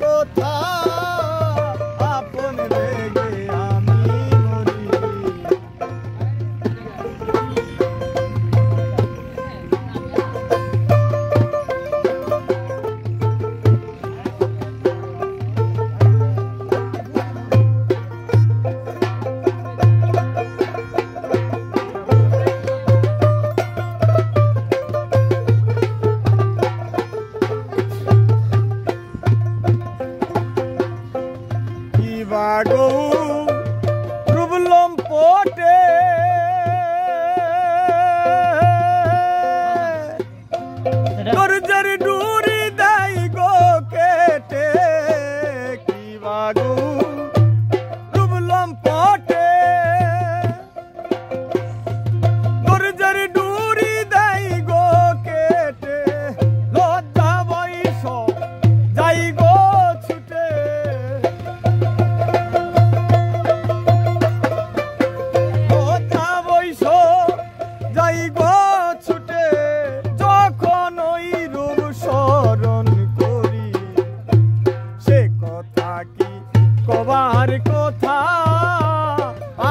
কথা আপন বেগে আমি মরি। বাগৌ রুবলম পটে দরজার ডুরি দাই গো কেটে কি বাগৌ রুবলম পটে দরজার ডুরি দাই গো কেটে লজ্জা বয়স যাই গো ছুটে ছুটে যখন ওই রূপ স্মরণ করি সে কথা কি কবার কথা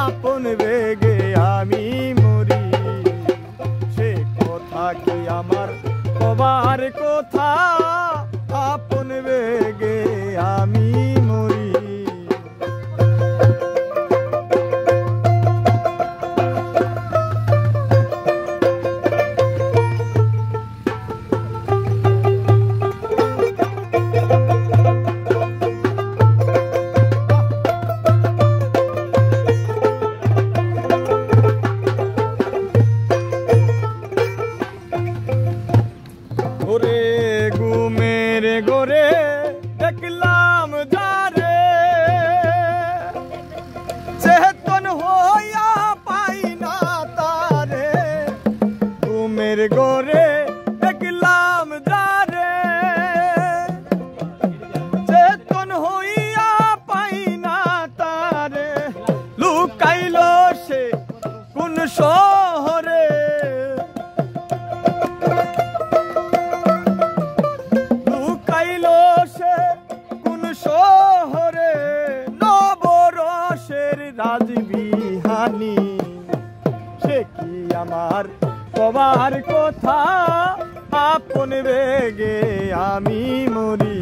আপন বেগে আমি মরি। সে কথা কি আমার কবার কথা আপন বেগে আমি মরি। গোরে ঘুমের গোরে দেখলাম যারে চেতন হইয়া পাই না তারে। ঘুমের গোরে দেখলাম যারে চেতন হইয়া পাই না তারে। লুকাইল সে কোন শহরে শহরে নবরসের রাজবিহানি। সে কি আমার কবার কথা আপন বেগে আমি মরি।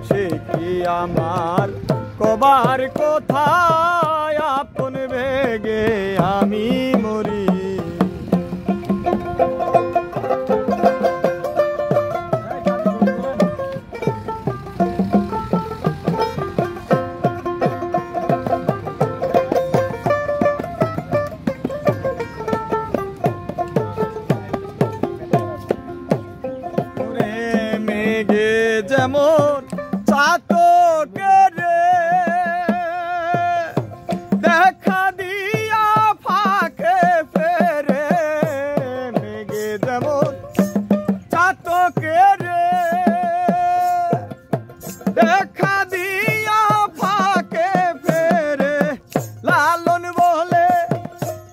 সে কি আমার কবার কথা আপন বেগে আমি মরি। মেঘে যেমন চাতকের দেখা দিয়া ফাঁকে ফেরে। মেঘে যেমন চাতকের দেখা দিয়া ফাঁকে ফেরে। লালন বলে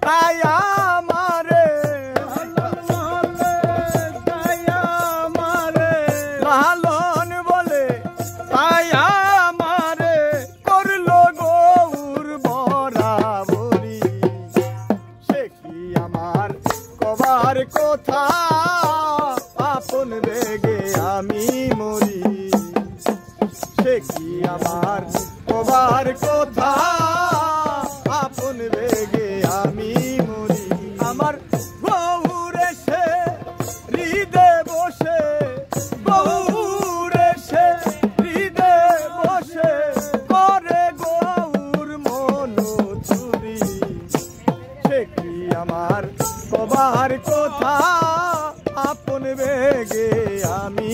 তাই আমারে লালন বলে তাই আমারে করলো গৌর বরাবরি। সে কি আমার কবার কথা আপন বেগে আমি মরি। সে কি আমার কবার কথা আপন বেগে আমি মরি। আমার গৌর এসে হৃদে বসে গৌর এসে হৃদে বসে করে গৌর মন চুরি। সে কি আমার কবার কথা আপন বেগে আমি